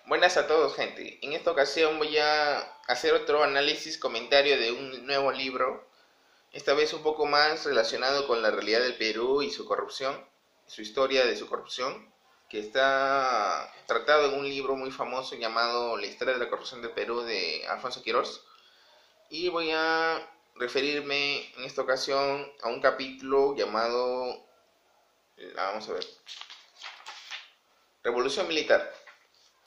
Buenas a todos, gente. En esta ocasión voy a hacer otro análisis, comentario de un nuevo libro, esta vez un poco más relacionado con la realidad del Perú y su corrupción, su historia de su corrupción, que está tratado en un libro muy famoso llamado La historia de la corrupción del Perú de Alfonso Quirós. Y voy a referirme en esta ocasión a un capítulo llamado, vamos a ver, Revolución Militar,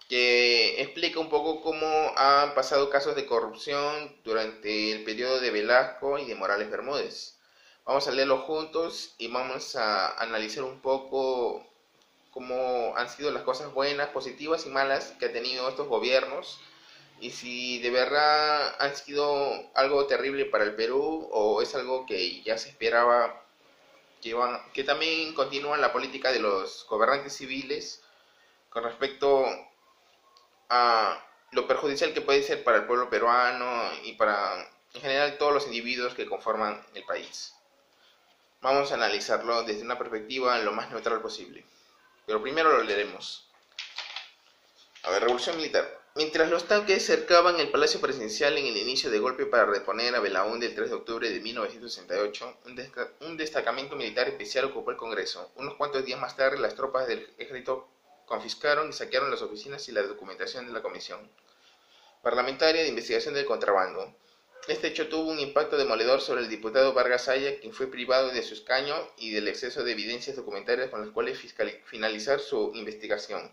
que explica un poco cómo han pasado casos de corrupción durante el periodo de Velasco y de Morales Bermúdez. Vamos a leerlo juntos y vamos a analizar un poco cómo han sido las cosas buenas, positivas y malas que han tenido estos gobiernos y si de verdad han sido algo terrible para el Perú o es algo que ya se esperaba que también continúan la política de los gobernantes civiles con respecto a lo perjudicial que puede ser para el pueblo peruano y para en general todos los individuos que conforman el país. Vamos a analizarlo desde una perspectiva lo más neutral posible. Pero primero lo leeremos. A ver, Revolución Militar. Mientras los tanques cercaban el Palacio Presidencial en el inicio del golpe para reponer a Belaúnde el 3 de octubre de 1968, un destacamento militar especial ocupó el Congreso. Unos cuantos días más tarde, las tropas del ejército confiscaron y saquearon las oficinas y la documentación de la Comisión Parlamentaria de Investigación del Contrabando. Este hecho tuvo un impacto demoledor sobre el diputado Vargas Aya, quien fue privado de su escaño y del exceso de evidencias documentarias con las cuales finalizar su investigación.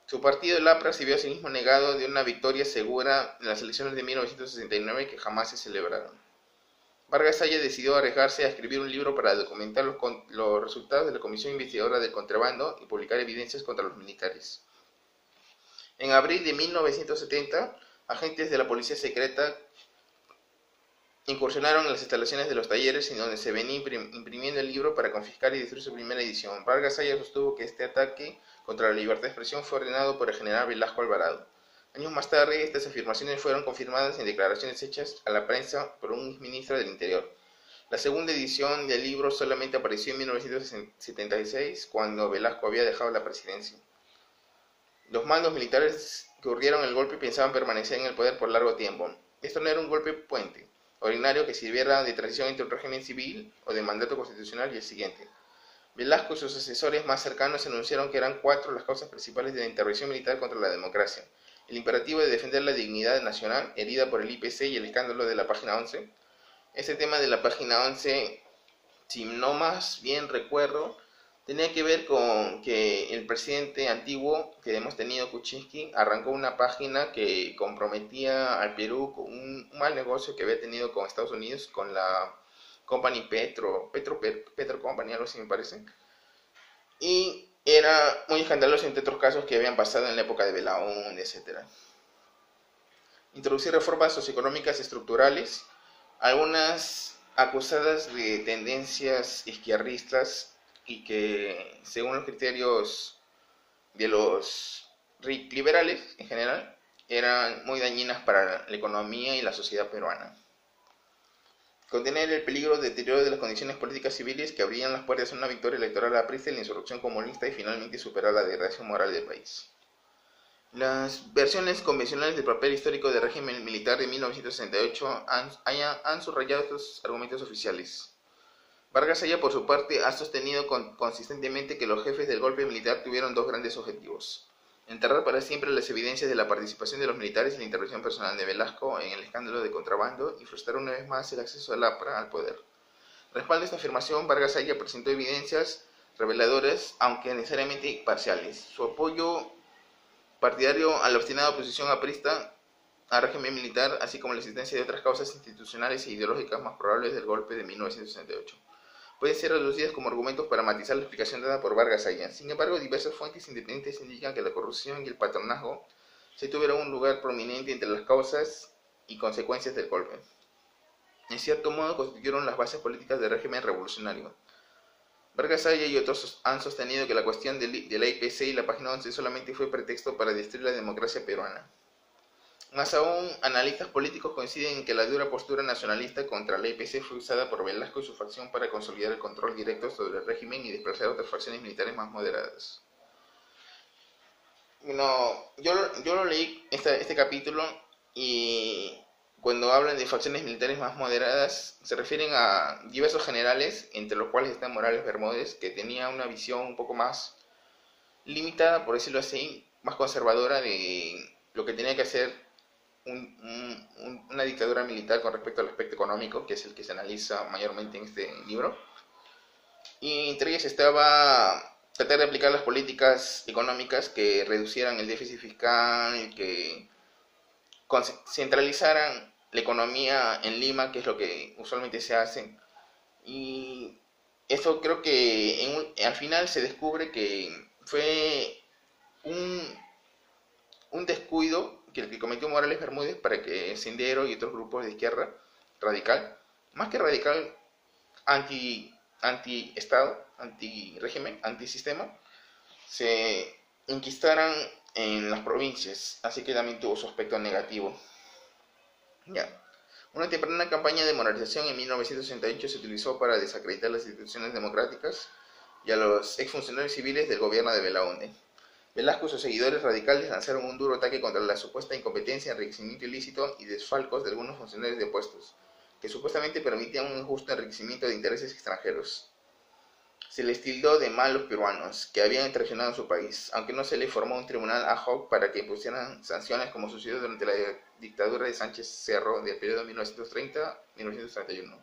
Su partido, el APRA, se vio a sí mismo negado de una victoria segura en las elecciones de 1969 que jamás se celebraron. Vargas Aya decidió arriesgarse a escribir un libro para documentar los resultados de la Comisión Investigadora del Contrabando y publicar evidencias contra los militares. En abril de 1970, agentes de la policía secreta incursionaron en las instalaciones de los talleres en donde se venía imprimiendo el libro para confiscar y destruir su primera edición. Vargas Aya sostuvo que este ataque contra la libertad de expresión fue ordenado por el general Velasco Alvarado. Años más tarde, estas afirmaciones fueron confirmadas en declaraciones hechas a la prensa por un ministro del Interior. La segunda edición del libro solamente apareció en 1976, cuando Velasco había dejado la presidencia. Los mandos militares que urgieron el golpe pensaban permanecer en el poder por largo tiempo. Esto no era un golpe puente, ordinario que sirviera de transición entre un régimen civil o de mandato constitucional y el siguiente. Velasco y sus asesores más cercanos anunciaron que eran 4 las causas principales de la intervención militar contra la democracia: el imperativo de defender la dignidad nacional, herida por el IPC y el escándalo de la página 11. Este tema de la página 11, si no más bien recuerdo, tenía que ver con que el presidente antiguo que hemos tenido, Kuczynski, arrancó una página que comprometía al Perú con un mal negocio que había tenido con Estados Unidos, con la Company Petro Company, algo así me parece. Y era muy escandaloso entre otros casos que habían pasado en la época de Belaúnde, etc. Introducir reformas socioeconómicas estructurales, algunas acusadas de tendencias izquierdistas y que, según los criterios de los liberales en general, eran muy dañinas para la economía y la sociedad peruana. Contener el peligro de deterioro de las condiciones políticas civiles que abrían las puertas a una victoria electoral aprista en la insurrección comunista y finalmente superar la degradación moral del país. Las versiones convencionales del papel histórico del régimen militar de 1968 han subrayado estos argumentos oficiales. Vargas Aya, por su parte, ha sostenido consistentemente que los jefes del golpe militar tuvieron 2 grandes objetivos: enterrar para siempre las evidencias de la participación de los militares y la intervención personal de Velasco en el escándalo de contrabando y frustrar una vez más el acceso del APRA al poder. Respaldo esta afirmación, Vargas Aya presentó evidencias reveladoras, aunque necesariamente parciales. Su apoyo partidario a la obstinada oposición aprista al régimen militar, así como la existencia de otras causas institucionales e ideológicas más probables del golpe de 1968, pueden ser reducidas como argumentos para matizar la explicación dada por Vargas Aya. Sin embargo, diversas fuentes independientes indican que la corrupción y el patronazgo se tuvieron un lugar prominente entre las causas y consecuencias del golpe. En cierto modo, constituyeron las bases políticas del régimen revolucionario. Vargas Aya y otros han sostenido que la cuestión de la IPC y la página 11 solamente fue pretexto para destruir la democracia peruana. Más aún, analistas políticos coinciden en que la dura postura nacionalista contra la IPC fue usada por Velasco y su facción para consolidar el control directo sobre el régimen y desplazar otras facciones militares más moderadas. Bueno, yo lo leí este capítulo y cuando hablan de facciones militares más moderadas se refieren a diversos generales, entre los cuales está Morales Bermúdez, que tenía una visión un poco más limitada, por decirlo así, más conservadora de lo que tenía que hacer una dictadura militar con respecto al aspecto económico, que es el que se analiza mayormente en este libro. Y entre ellas estaba tratar de aplicar las políticas económicas que reducieran el déficit fiscal, que centralizaran la economía en Lima, que es lo que usualmente se hace. Y eso creo que al final se descubre que fue un, un descuido que cometió Morales Bermúdez para que Sendero y otros grupos de izquierda radical, más que radical, anti-estado, anti-régimen, anti-sistema, se inquistaran en las provincias, así que también tuvo su aspecto negativo. Ya. Una temprana campaña de moralización en 1968 se utilizó para desacreditar las instituciones democráticas y a los exfuncionarios civiles del gobierno de Belaúnde. Velasco y sus seguidores radicales lanzaron un duro ataque contra la supuesta incompetencia, enriquecimiento ilícito y desfalcos de algunos funcionarios de puestos, que supuestamente permitían un injusto enriquecimiento de intereses extranjeros. Se les tildó de malos peruanos, que habían traicionado a su país, aunque no se le formó un tribunal ad hoc para que impusieran sanciones como sucedió durante la dictadura de Sánchez Cerro del periodo 1930-1931.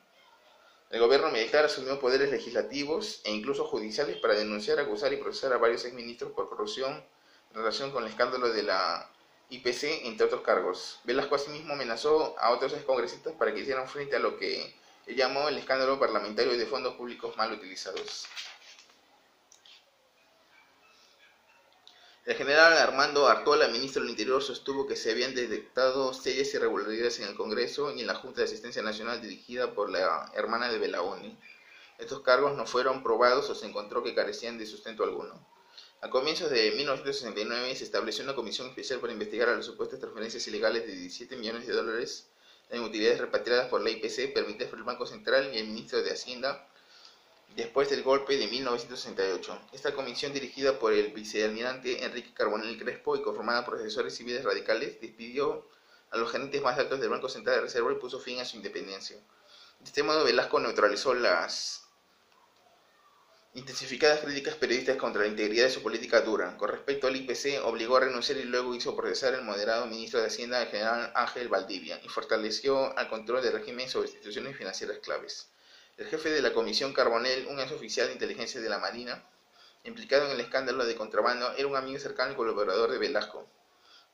El gobierno militar asumió poderes legislativos e incluso judiciales para denunciar, acusar y procesar a varios exministros por corrupción en relación con el escándalo de la IPC, entre otros cargos. Velasco asimismo amenazó a otros excongresistas para que hicieran frente a lo que él llamó el escándalo parlamentario de fondos públicos mal utilizados. El general Armando Artola, ministro del Interior, sostuvo que se habían detectado serias irregularidades en el Congreso y en la Junta de Asistencia Nacional dirigida por la hermana de Belaúnde. Estos cargos no fueron probados o se encontró que carecían de sustento alguno. A comienzos de 1969 se estableció una comisión especial para investigar a las supuestas transferencias ilegales de 17 millones de dólares en utilidades repatriadas por la IPC permitidas por el Banco Central y el ministro de Hacienda después del golpe de 1968. Esta comisión, dirigida por el vicealmirante Enrique Carbonell Crespo y conformada por asesores civiles radicales, despidió a los gerentes más altos del Banco Central de Reserva y puso fin a su independencia. De este modo, Velasco neutralizó las intensificadas críticas periodistas contra la integridad de su política dura. Con respecto al IPC, obligó a renunciar y luego hizo procesar al moderado ministro de Hacienda, el general Ángel Valdivia, y fortaleció al control del régimen sobre instituciones financieras claves. El jefe de la Comisión Carbonell, un exoficial de inteligencia de la Marina, implicado en el escándalo de contrabando, era un amigo cercano y colaborador de Velasco.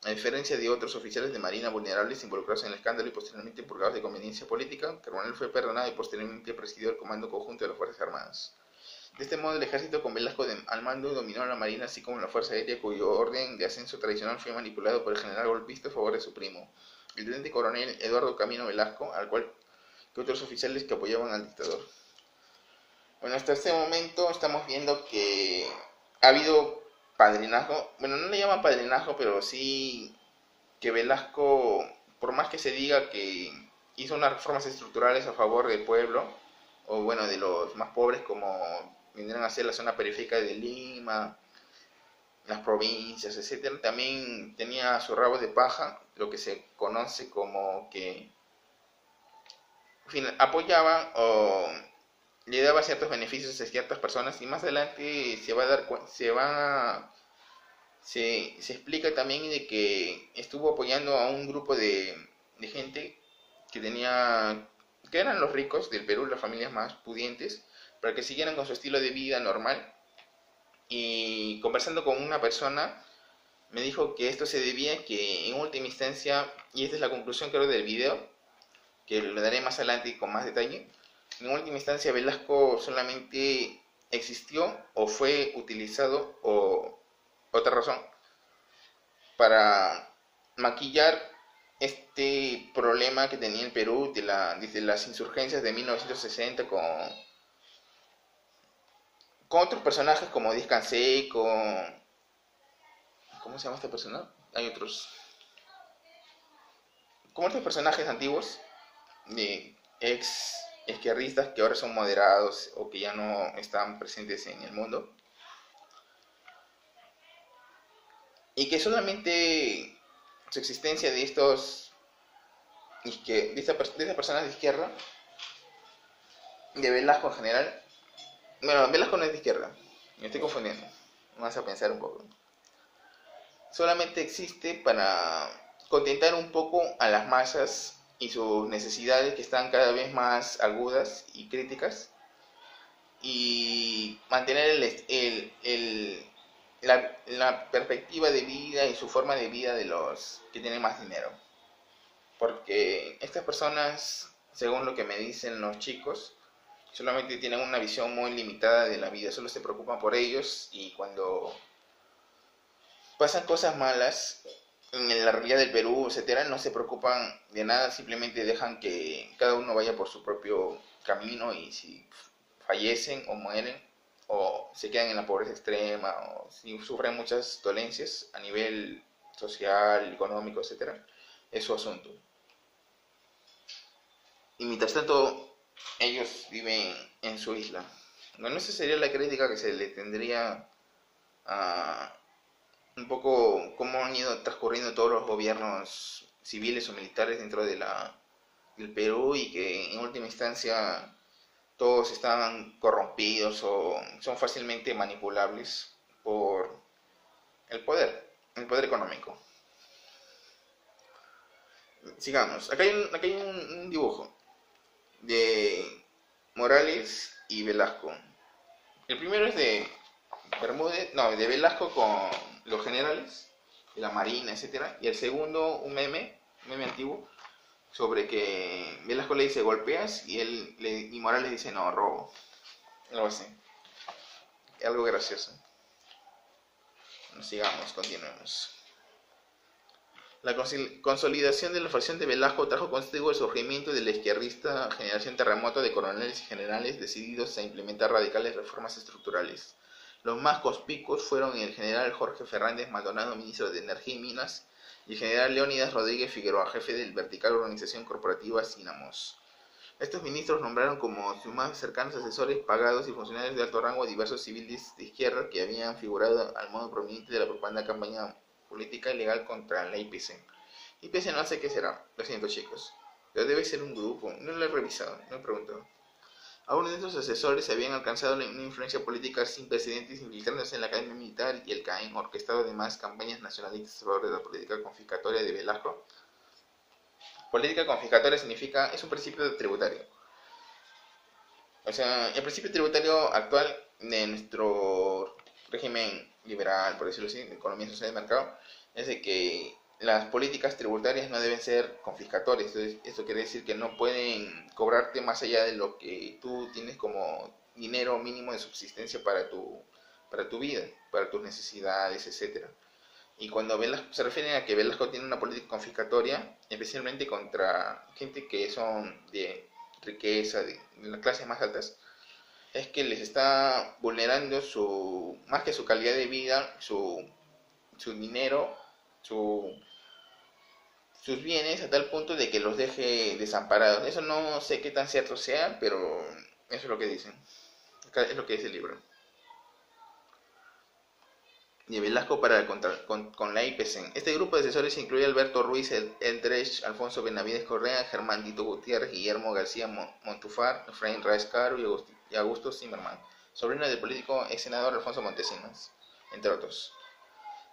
A diferencia de otros oficiales de Marina vulnerables involucrados en el escándalo y posteriormente impulgados de conveniencia política, Carbonell fue perdonado y posteriormente presidió el Comando Conjunto de las Fuerzas Armadas. De este modo, el ejército con Velasco al mando dominó la Marina, así como la Fuerza Aérea, cuyo orden de ascenso tradicional fue manipulado por el general golpista a favor de su primo, el teniente coronel Eduardo Camino Velasco, al cual que otros oficiales que apoyaban al dictador. Bueno, hasta este momento estamos viendo que ha habido padrinazgo, bueno, no le llaman padrinazgo, pero sí que Velasco, por más que se diga que hizo unas reformas estructurales a favor del pueblo, o bueno, de los más pobres, como vendrían a ser la zona periférica de Lima, las provincias, etcétera, también tenía su rabo de paja, lo que se conoce como que apoyaba o le daba ciertos beneficios a ciertas personas, y más adelante se explica también de que estuvo apoyando a un grupo de gente que eran los ricos del Perú, las familias más pudientes, para que siguieran con su estilo de vida normal. Y conversando con una persona me dijo que esto se debía a que en última instancia, y esta es la conclusión creo del video, que lo daré más adelante con más detalle, en última instancia Velasco solamente existió o fue utilizado, o otra razón, para maquillar este problema que tenía el Perú desde las insurgencias de 1960 con otros personajes como Díaz Canseco. ¿Cómo se llama esta persona? Hay otros. Como otros personajes antiguos de ex izquierdistas que ahora son moderados o que ya no están presentes en el mundo. y que solamente su existencia de de estas personas de izquierda, de Velasco en general, bueno, Velasco no es de izquierda, me estoy confundiendo, vamos a pensar un poco, solamente existe para contentar un poco a las masas y sus necesidades que están cada vez más agudas y críticas, y mantener la perspectiva de vida y su forma de vida de los que tienen más dinero. Porque estas personas, según lo que me dicen los chicos, solamente tienen una visión muy limitada de la vida, solo se preocupan por ellos, y cuando pasan cosas malas en la realidad del Perú, etcétera, no se preocupan de nada, simplemente dejan que cada uno vaya por su propio camino, y si fallecen o mueren o se quedan en la pobreza extrema o si sufren muchas dolencias a nivel social, económico, etcétera, es su asunto. Y mientras tanto, ellos viven en su isla. Bueno, esa sería la crítica que se le tendría a un poco cómo han ido transcurriendo todos los gobiernos civiles o militares dentro del Perú, y que en última instancia todos están corrompidos o son fácilmente manipulables por el poder económico. Sigamos, acá hay un dibujo de Morales y Velasco. El primero es de Bermúdez, no, de Velasco con los generales de la Marina, etcétera. Y el segundo, un meme antiguo, sobre que Velasco le dice golpeas y Morales dice no, robo. Algo así. Algo gracioso. Sigamos, continuemos. La consolidación de la facción de Velasco trajo consigo el surgimiento de la izquierdista generación terremoto de coroneles y generales decididos a implementar radicales reformas estructurales. Los más conspicuos fueron el general Jorge Fernández Maldonado, ministro de Energía y Minas, y el general Leónidas Rodríguez Figueroa, jefe del vertical organización corporativa Sinamos. Estos ministros nombraron como sus más cercanos asesores, pagados y funcionarios de alto rango a diversos civiles de izquierda que habían figurado al modo prominente de la propaganda campaña política ilegal contra la IPC. IPC no sé qué será, lo siento chicos, pero debe ser un grupo, no lo he revisado, no he preguntado. Algunos de estos asesores habían alcanzado una influencia política sin precedentes, infiltrándose en la Academia Militar y el CAEN, orquestado además campañas nacionalistas a favor de la política confiscatoria de Velasco. Política confiscatoria es un principio tributario. O sea, el principio tributario actual de nuestro régimen liberal, por decirlo así, de economía social de mercado, es de que las políticas tributarias no deben ser confiscatorias. Entonces, esto quiere decir que no pueden cobrarte más allá de lo que tú tienes como dinero mínimo de subsistencia para tu vida, para tus necesidades, etcétera. Y cuando se refieren a que Velasco tiene una política confiscatoria, especialmente contra gente que son de riqueza, de las clases más altas, es que les está vulnerando más que su calidad de vida, su dinero, sus bienes, a tal punto de que los deje desamparados. Eso no sé qué tan cierto sea, pero eso es lo que dicen. Es lo que dice el libro. De Velasco con la IPC. Este grupo de asesores incluye a Alberto Ruiz Eldredge, Alfonso Benavides Correa, Germán Dito Gutiérrez, Guillermo García Montufar, Efraín Raez Caro y Augusto Zimmerman, sobrino del político ex senador Alfonso Montesinos, entre otros.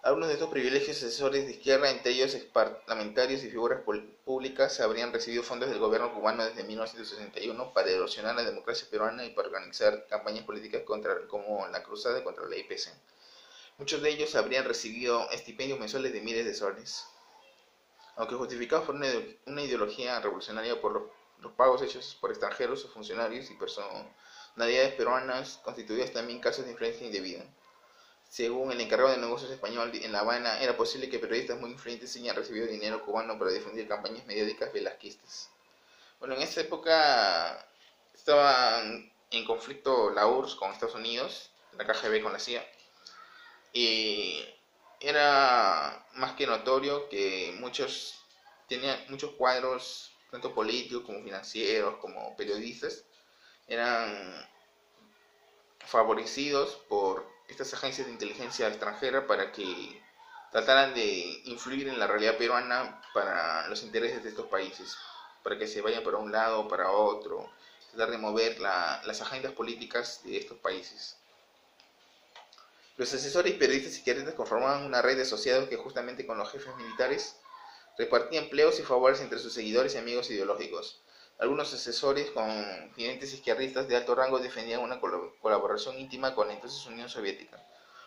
Algunos de estos privilegios asesores de izquierda, entre ellos parlamentarios y figuras públicas, habrían recibido fondos del gobierno cubano desde 1961 para erosionar la democracia peruana y para organizar campañas políticas como la cruzada contra la IPC. Muchos de ellos habrían recibido estipendios mensuales de miles de soles. Aunque justificados por una ideología revolucionaria por los pagos hechos por extranjeros o funcionarios y personalidades peruanas, constituían también casos de influencia indebida. Según el encargado de negocios español en La Habana, era posible que periodistas muy influyentes hayan recibido dinero cubano para difundir campañas mediáticas velasquistas. Bueno, en esa época estaban en conflicto la URSS con Estados Unidos, la KGB con la CIA, y era más que notorio que tenían muchos cuadros, tanto políticos como financieros, como periodistas, eran favorecidos por estas agencias de inteligencia extranjera para que trataran de influir en la realidad peruana para los intereses de estos países, para que se vayan para un lado o para otro, tratar de mover las agendas políticas de estos países. Los asesores periodistas izquierdistas conformaban una red de asociados que justamente con los jefes militares repartía empleos y favores entre sus seguidores y amigos ideológicos. Algunos asesores con clientes izquierdistas de alto rango defendían una colaboración íntima con la entonces Unión Soviética.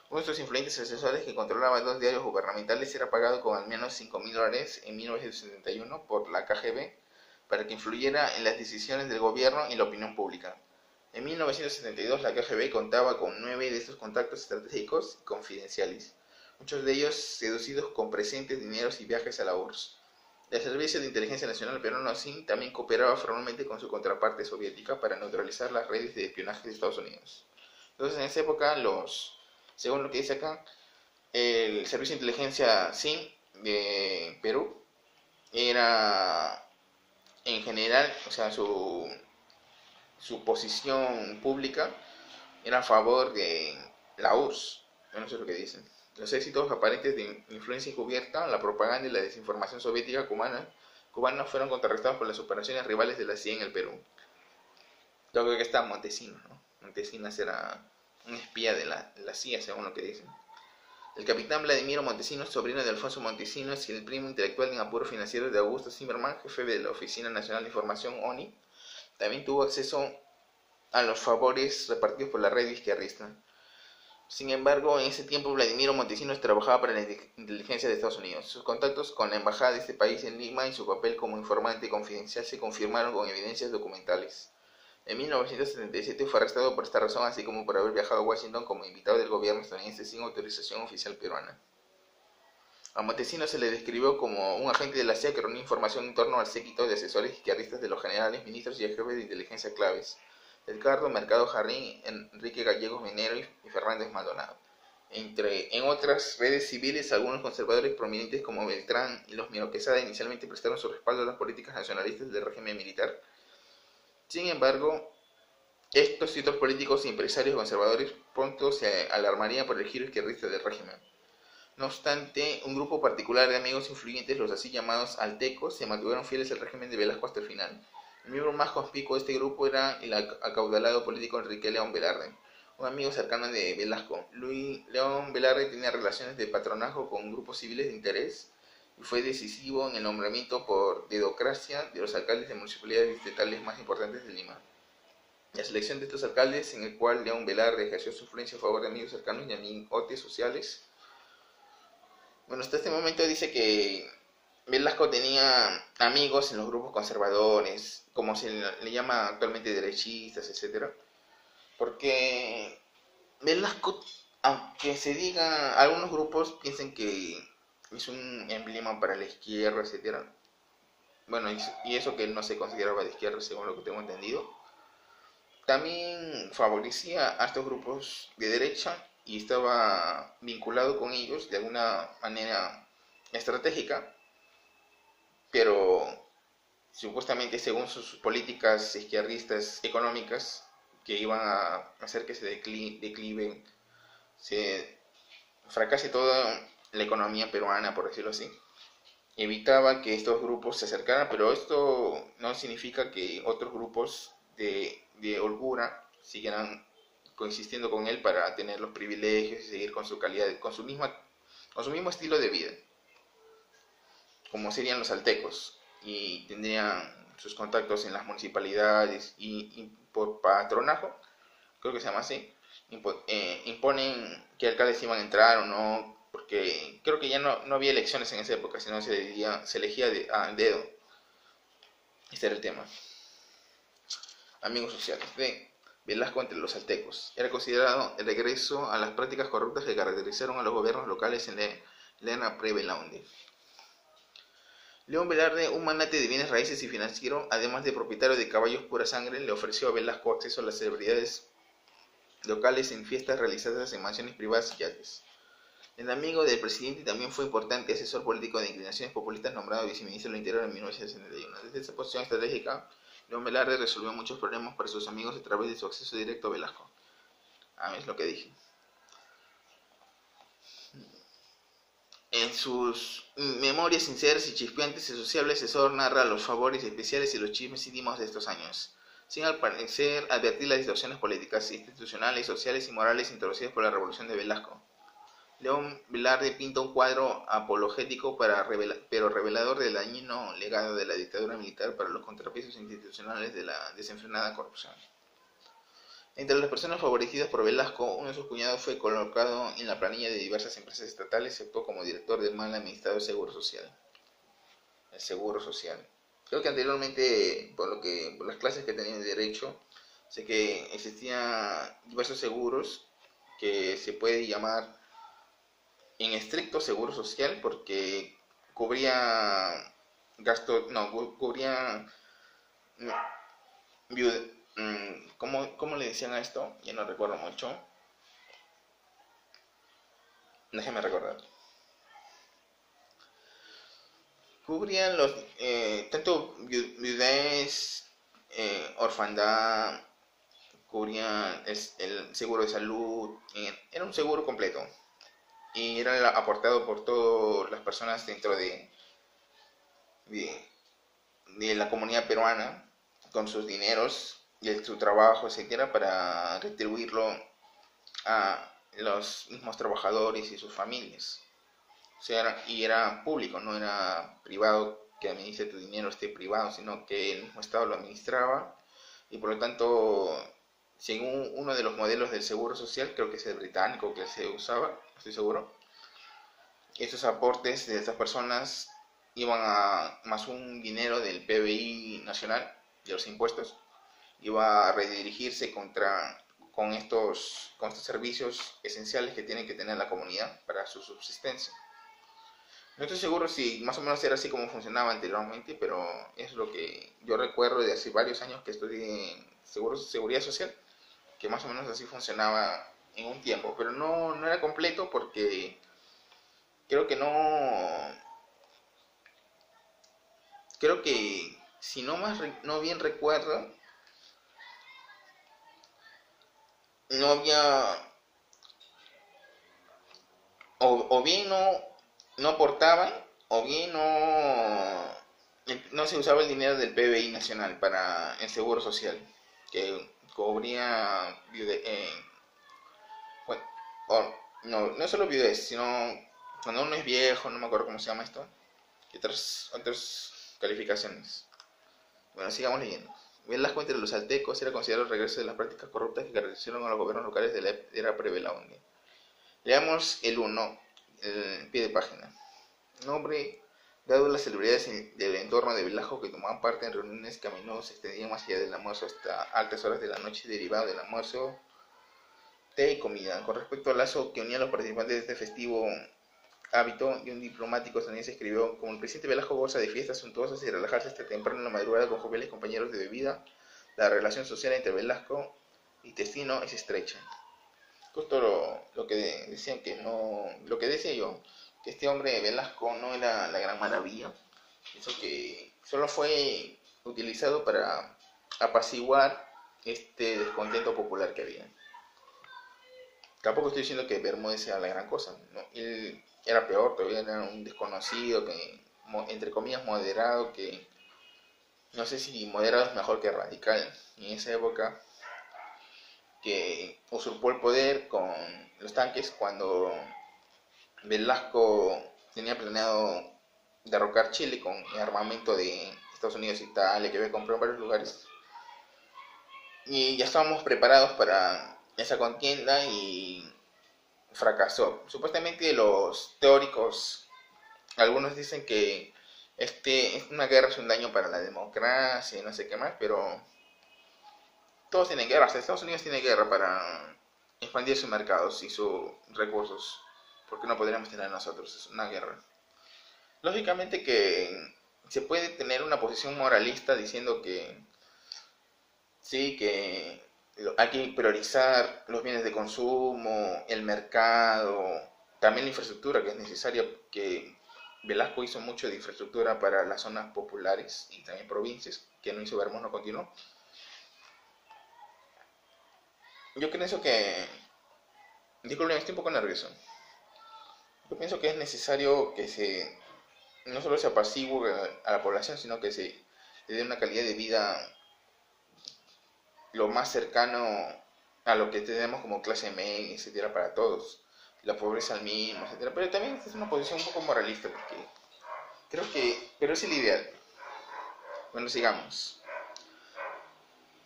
Uno de estos influyentes asesores, que controlaba 2 diarios gubernamentales, era pagado con al menos $5.000 en 1971 por la KGB para que influyera en las decisiones del gobierno y la opinión pública. En 1972 la KGB contaba con 9 de estos contactos estratégicos y confidenciales, muchos de ellos seducidos con presentes, dineros y viajes a la URSS. El Servicio de Inteligencia Nacional Peruano SIN también cooperaba formalmente con su contraparte soviética para neutralizar las redes de espionaje de Estados Unidos. Entonces, en esa época, según lo que dice acá, el Servicio de Inteligencia SIN de Perú era, en general, o sea, su posición pública era a favor de la URSS. Yo no sé lo que dicen. Los éxitos aparentes de influencia encubierta, la propaganda y la desinformación soviética cubana fueron contrarrestados por las operaciones rivales de la CIA en el Perú. Yo creo que está Montesinos, ¿no? Montesinos era un espía de la CIA, según lo que dicen. El capitán Vladimiro Montesinos, sobrino de Alfonso Montesinos y el primo intelectual en apuros financieros de Augusto Zimmermann, jefe de la Oficina Nacional de Información ONI, también tuvo acceso a los favores repartidos por la red izquierdista. Sin embargo, en ese tiempo Vladimiro Montesinos trabajaba para la inteligencia de Estados Unidos. Sus contactos con la embajada de este país en Lima y su papel como informante confidencial se confirmaron con evidencias documentales. En 1977 fue arrestado por esta razón, así como por haber viajado a Washington como invitado del gobierno estadounidense sin autorización oficial peruana. A Montesinos se le describió como un agente de la CIA que reunía información en torno al séquito de asesores izquierdistas de los generales, ministros y jefes de inteligencia claves: Edgardo Mercado Jarrín, Enrique Gallegos Minero y Fernández Maldonado. En otras redes civiles, algunos conservadores prominentes como Beltrán y los Miro Quesada inicialmente prestaron su respaldo a las políticas nacionalistas del régimen militar. Sin embargo, estos y otros políticos y empresarios conservadores pronto se alarmarían por el giro izquierdista del régimen. No obstante, un grupo particular de amigos influyentes, los así llamados altecos, se mantuvieron fieles al régimen de Velasco hasta el final. El miembro más conspicuo de este grupo era el acaudalado político Enrique León Velarde, un amigo cercano de Velasco. León Velarde tenía relaciones de patronazgo con grupos civiles de interés y fue decisivo en el nombramiento por dedocracia de los alcaldes de municipalidades distritales más importantes de Lima. La selección de estos alcaldes, en el cual León Velarde ejerció su influencia a favor de amigos cercanos y amigotes sociales. Bueno, hasta este momento dice que Velasco tenía amigos en los grupos conservadores, como se le llama actualmente derechistas, etc. Porque Velasco, aunque se diga, algunos grupos piensan que es un emblema para la izquierda, etc. Bueno, y eso que él no se consideraba de izquierda, según lo que tengo entendido. También favorecía a estos grupos de derecha y estaba vinculado con ellos de alguna manera estratégica, pero supuestamente según sus políticas izquierdistas económicas que iban a hacer que se declive, se fracase toda la economía peruana, por decirlo así. Evitaba que estos grupos se acercaran, pero esto no significa que otros grupos de holgura siguieran coexistiendo con él para tener los privilegios y seguir con su calidad, con su mismo estilo de vida, como serían los altecos, y tendrían sus contactos en las municipalidades y por patronazgo, creo que se llama así, imponen qué alcaldes iban a entrar o no, porque creo que ya no había elecciones en esa época, sino se elegía al dedo. Este era el tema. Amigos sociales de Velasco entre los altecos. Era considerado el regreso a las prácticas corruptas que caracterizaron a los gobiernos locales en la era pre-Belaunde. León Velarde, un magnate de bienes raíces y financiero, además de propietario de caballos pura sangre, le ofreció a Velasco acceso a las celebridades locales en fiestas realizadas en mansiones privadas y yates. El amigo del presidente también fue importante asesor político de inclinaciones populistas, nombrado viceministro del Interior en 1971. Desde esta posición estratégica, León Velarde resolvió muchos problemas para sus amigos a través de su acceso directo a Velasco. Es lo que dije. En sus memorias sinceras y chispeantes, el sociable asesor narra los favores especiales y los chismes íntimos de estos años, sin al parecer advertir las situaciones políticas, institucionales, sociales y morales introducidas por la Revolución de Velasco. León Velarde pinta un cuadro apologético pero revelador del dañino legado de la dictadura militar para los contrapesos institucionales de la desenfrenada corrupción. Entre las personas favorecidas por Velasco, uno de sus cuñados fue colocado en la planilla de diversas empresas estatales y actuó como director del mal administrado Seguro Social. El Seguro Social. Creo que anteriormente, por las clases que tenía de Derecho, sé que existían diversos seguros que se puede llamar en estricto Seguro Social porque cubría gastos, no, cubría ¿cómo le decían a esto? Ya no recuerdo mucho. Déjeme recordar. Cubrían los tanto viudez, orfandad, cubrían el seguro de salud, era un seguro completo y era aportado por todas las personas dentro de la comunidad peruana con sus dineros y su trabajo, etcétera, para retribuirlo a los mismos trabajadores y sus familias. O sea, y era público, no era privado que administre tu dinero, esté privado, sino que el mismo Estado lo administraba y por lo tanto, según uno de los modelos del seguro social, creo que es el británico que se usaba, no estoy seguro, esos aportes de estas personas iban a más un dinero del PBI nacional, de los impuestos, iba a redirigirse con estos servicios esenciales que tiene que tener la comunidad para su subsistencia. No estoy seguro si más o menos era así como funcionaba anteriormente, pero es lo que yo recuerdo de hace varios años que estudié en seguridad social, que más o menos así funcionaba en un tiempo, pero no era completo porque creo que creo que si no bien recuerdo, no había, o bien no aportaban, o bien no se usaba el dinero del PBI nacional para el seguro social, que cubría bueno, no solo viudez, sino cuando uno es viejo, no me acuerdo cómo se llama esto, y otras calificaciones. Bueno, sigamos leyendo. Velasco entre los aztecos era considerado el regreso de las prácticas corruptas que caracterizaron a los gobiernos locales de la era pre-Belaunde. Leamos el 1, el pie de página. Nombre dado las celebridades del entorno de Velasco que tomaban parte en reuniones que a menudo se extendían más allá del almuerzo hasta altas horas de la noche, derivado del almuerzo, té y comida. Con respecto al lazo que unía a los participantes de este festivo hábito, y un diplomático estadounidense escribió: como el presidente Velasco goza de fiestas suntuosas y relajarse hasta temprano en la madrugada con joviales compañeros de bebida, la relación social entre Velasco y Testino es estrecha. Justo lo que decían que no, lo que decía yo, que este hombre Velasco no era la gran maravilla, eso que solo fue utilizado para apaciguar este descontento popular que había. Tampoco estoy diciendo que Bermúdez sea la gran cosa, ¿no? Él era peor, todavía era un desconocido, que entre comillas moderado, que no sé si moderado es mejor que radical. En esa época que usurpó el poder con los tanques cuando Velasco tenía planeado derrocar Chile con el armamento de Estados Unidos y Italia que había comprado en varios lugares. Y ya estábamos preparados para esa contienda y fracasó. Supuestamente los teóricos, algunos dicen que una guerra es un daño para la democracia y no sé qué más, pero todos tienen guerra, hasta Estados Unidos tiene guerra para expandir sus mercados y sus recursos, porque no podríamos tener nosotros, es una guerra. Lógicamente que se puede tener una posición moralista diciendo que sí, que hay que priorizar los bienes de consumo, el mercado, también la infraestructura que es necesaria, que Velasco hizo mucho de infraestructura para las zonas populares y también provincias, que no hizo Bermúdez, no continuó. Yo creo que... Disculpen, estoy un poco nervioso. Yo pienso que es necesario que no solo se apacigüe a la población, sino que se le dé una calidad de vida lo más cercano a lo que tenemos como clase media, etcétera, para todos. La pobreza al mínimo, etcétera. Pero también es una posición un poco moralista, porque pero es el ideal. Bueno, sigamos.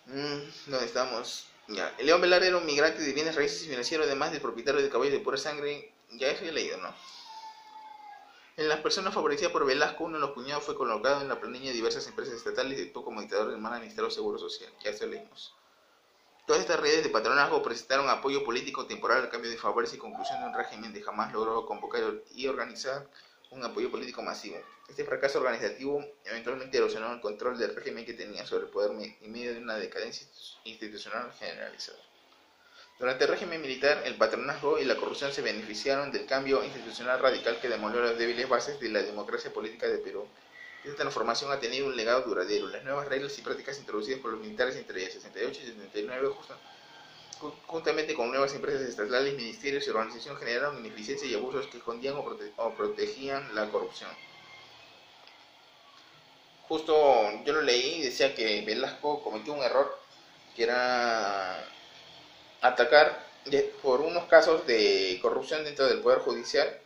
¿Dónde estamos? Ya. El León Velar era un migrante de bienes raíces y financiero, además del propietario de caballos de pura sangre. Ya eso he leído, ¿no? En las personas favorecidas por Velasco, uno de los cuñados fue colocado en la planilla de diversas empresas estatales y actuó como dictador del mal administrador Seguro Social. Ya eso leímos. Todas estas redes de patronazgo presentaron apoyo político temporal al cambio de favores y conclusión de un régimen que jamás logró convocar y organizar un apoyo político masivo. Este fracaso organizativo eventualmente erosionó el control del régimen que tenía sobre el poder en medio de una decadencia institucional generalizada. Durante el régimen militar, el patronazgo y la corrupción se beneficiaron del cambio institucional radical que demolió las débiles bases de la democracia política de Perú. Esta transformación ha tenido un legado duradero. Las nuevas reglas y prácticas introducidas por los militares entre el 68 y 79, juntamente con nuevas empresas estatales, ministerios y organización, generaron ineficiencia y abusos que escondían o protegían la corrupción. Justo yo lo leí y decía que Velasco cometió un error, que era atacar por unos casos de corrupción dentro del Poder Judicial.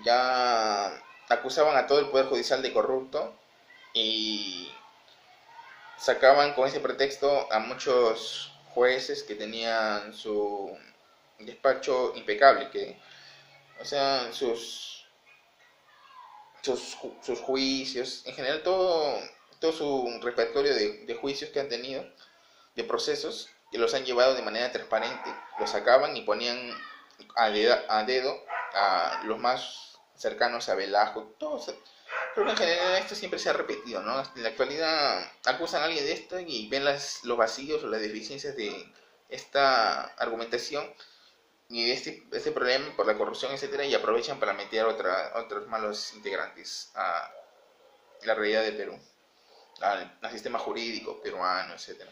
Ya acusaban a todo el Poder Judicial de corrupto y sacaban con ese pretexto a muchos jueces que tenían su despacho impecable, o sea, sus juicios, en general todo su repertorio de juicios que han tenido, de procesos, que los han llevado de manera transparente, los sacaban y ponían a dedo a los más cercanos a Velasco, todos. Creo que en general esto siempre se ha repetido, ¿no? En la actualidad acusan a alguien de esto y ven los vacíos o las deficiencias de esta argumentación y de este problema por la corrupción, etcétera, y aprovechan para meter otros malos integrantes a la realidad de Perú, al sistema jurídico peruano, etcétera.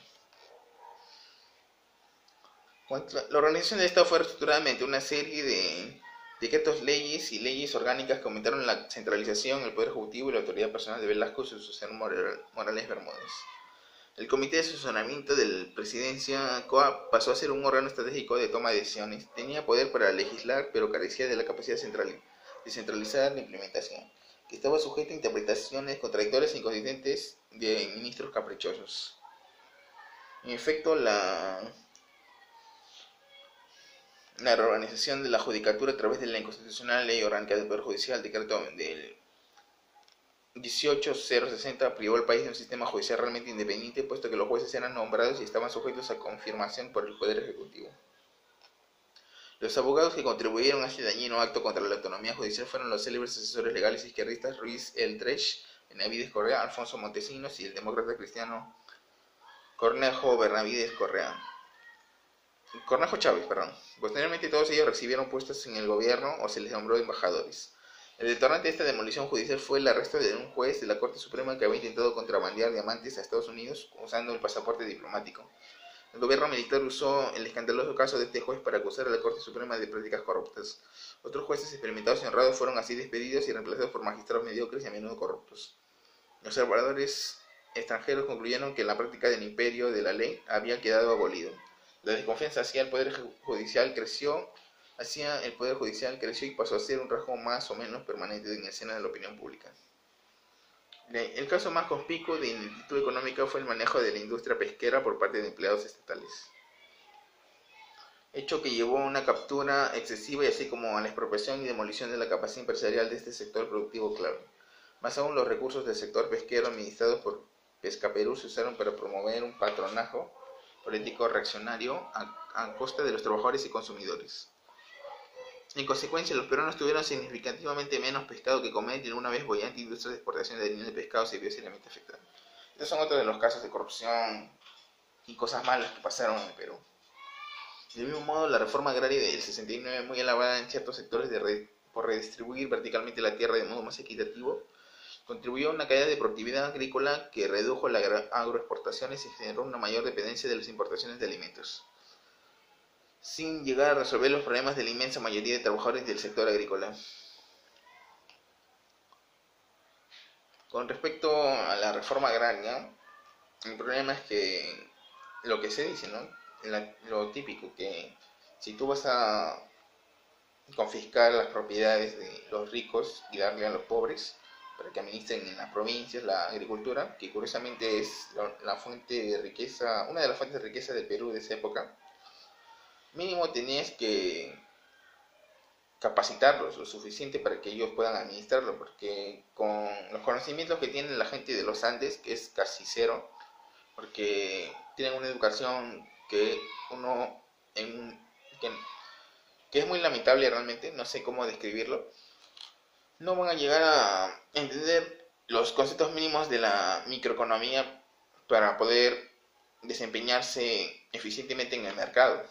La organización del Estado fue estructurada mediante una serie de decretos, leyes y leyes orgánicas que aumentaron la centralización, el poder ejecutivo y la autoridad personal de Velasco y su sucesor Morales Bermúdez. El Comité de Asesoramiento de la Presidencia COA pasó a ser un órgano estratégico de toma de decisiones. Tenía poder para legislar, pero carecía de la capacidad descentralizada de implementación, que estaba sujeto a interpretaciones contradictorias e inconsistentes de ministros caprichosos. En efecto, la reorganización de la judicatura a través de la inconstitucional Ley Orgánica del Poder Judicial, decreto del 18060, privó al país de un sistema judicial realmente independiente, puesto que los jueces eran nombrados y estaban sujetos a confirmación por el Poder Ejecutivo. Los abogados que contribuyeron a este dañino acto contra la autonomía judicial fueron los célebres asesores legales izquierdistas Ruiz Eldredge, Benavides Correa, Alfonso Montesinos y el demócrata cristiano Cornejo Benavides Cornejo Chávez. Posteriormente todos ellos recibieron puestos en el gobierno o se les nombró embajadores. El detonante de esta demolición judicial fue el arresto de un juez de la Corte Suprema que había intentado contrabandear diamantes a Estados Unidos usando el pasaporte diplomático. El gobierno militar usó el escandaloso caso de este juez para acusar a la Corte Suprema de prácticas corruptas. Otros jueces experimentados y honrados fueron así despedidos y reemplazados por magistrados mediocres y a menudo corruptos. Los observadores extranjeros concluyeron que la práctica del imperio de la ley había quedado abolido. La desconfianza hacia el Poder Judicial creció y pasó a ser un rasgo más o menos permanente en la escena de la opinión pública. El caso más conspicuo de ineptitud económica fue el manejo de la industria pesquera por parte de empleados estatales, hecho que llevó a una captura excesiva y así como a la expropiación y demolición de la capacidad empresarial de este sector productivo clave. Más aún, los recursos del sector pesquero administrados por Pescaperú se usaron para promover un patronazgo político reaccionario a costa de los trabajadores y consumidores. En consecuencia, los peruanos tuvieron significativamente menos pescado que comer y una vez bollante industria de exportación de harina de pescado se vio seriamente afectada. Estos son otros de los casos de corrupción y cosas malas que pasaron en el Perú. Del mismo modo, la reforma agraria del 69, muy alabada en ciertos sectores por redistribuir verticalmente la tierra de modo más equitativo, contribuyó a una caída de productividad agrícola que redujo las agroexportaciones y generó una mayor dependencia de las importaciones de alimentos. sin llegar a resolver los problemas de la inmensa mayoría de trabajadores del sector agrícola. Con respecto a la reforma agraria, el problema es que lo que se dice, ¿no? Lo típico, que si tú vas a confiscar las propiedades de los ricos y darle a los pobres para que administren en las provincias la agricultura, que curiosamente es la fuente de riqueza, una de las fuentes de riqueza del Perú de esa época, mínimo tenías que capacitarlos lo suficiente para que ellos puedan administrarlo, porque con los conocimientos que tiene la gente de los Andes, que es casi cero, porque tienen una educación que uno que es muy lamentable realmente, no sé cómo describirlo, no van a llegar a entender los conceptos mínimos de la microeconomía para poder desempeñarse eficientemente en el mercado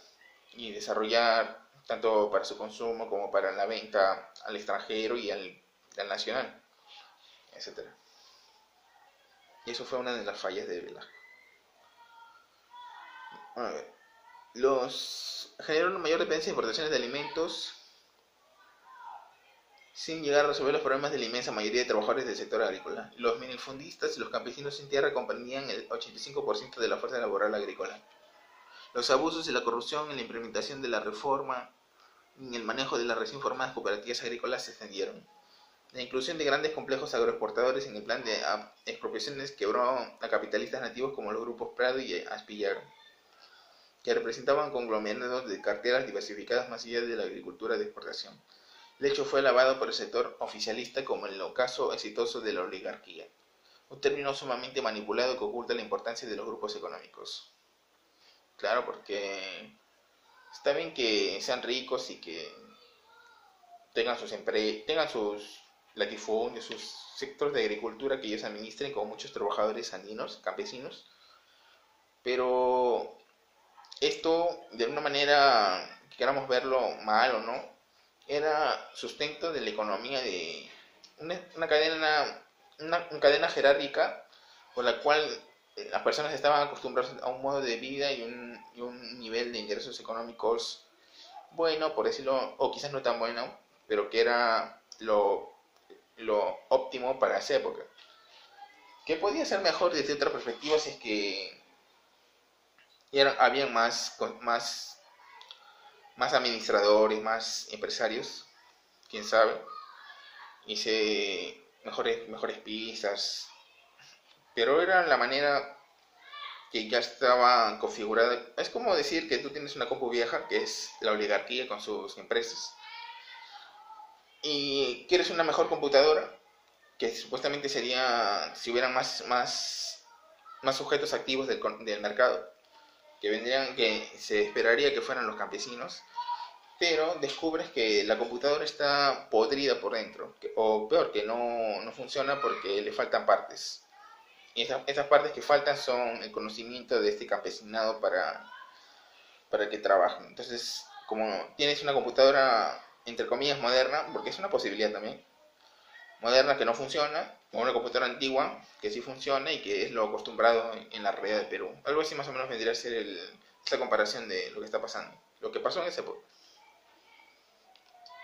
y desarrollar tanto para su consumo como para la venta al extranjero y al nacional, etcétera. Y eso fue una de las fallas de Velasco. A ver, generaron una mayor dependencia de importaciones de alimentos sin llegar a resolver los problemas de la inmensa mayoría de trabajadores del sector agrícola. Los minifundistas y los campesinos sin tierra comprendían el 85% de la fuerza laboral agrícola. Los abusos y la corrupción en la implementación de la reforma y en el manejo de las recién formadas cooperativas agrícolas se extendieron. La inclusión de grandes complejos agroexportadores en el plan de expropiaciones quebró a capitalistas nativos como los grupos Prado y Aspillar, que representaban conglomerados de carteras diversificadas más allá de la agricultura de exportación. El hecho fue alabado por el sector oficialista como el ocaso exitoso de la oligarquía, un término sumamente manipulado que oculta la importancia de los grupos económicos. Claro, porque está bien que sean ricos y que tengan sus latifundios, sus sectores de agricultura que ellos administren, como muchos trabajadores andinos, campesinos, pero esto, de una manera que queramos verlo mal o no, era sustento de la economía de una cadena jerárquica por la cual las personas estaban acostumbradas a un modo de vida y un nivel de ingresos económicos bueno, por decirlo, o quizás no tan bueno, pero que era lo óptimo para esa época. Que podía ser mejor desde otra perspectiva si es que habían más administradores, más empresarios, quién sabe, hice mejores pistas, pero era la manera que ya estaba configurada. Es como decir que tú tienes una compu vieja, que es la oligarquía con sus empresas, y quieres una mejor computadora, que supuestamente sería, si hubieran más sujetos activos del mercado, que se esperaría que fueran los campesinos, pero descubres que la computadora está podrida por dentro, o peor, que no funciona porque le faltan partes. Y esas partes que faltan son el conocimiento de este campesinado para que trabajen. Entonces, como tienes una computadora, entre comillas, moderna, porque es una posibilidad también, moderna que no funciona, o una computadora antigua que sí funciona y que es lo acostumbrado en la realidad de Perú. Algo así más o menos vendría a ser esta comparación de lo que está pasando, lo que pasó en esa época.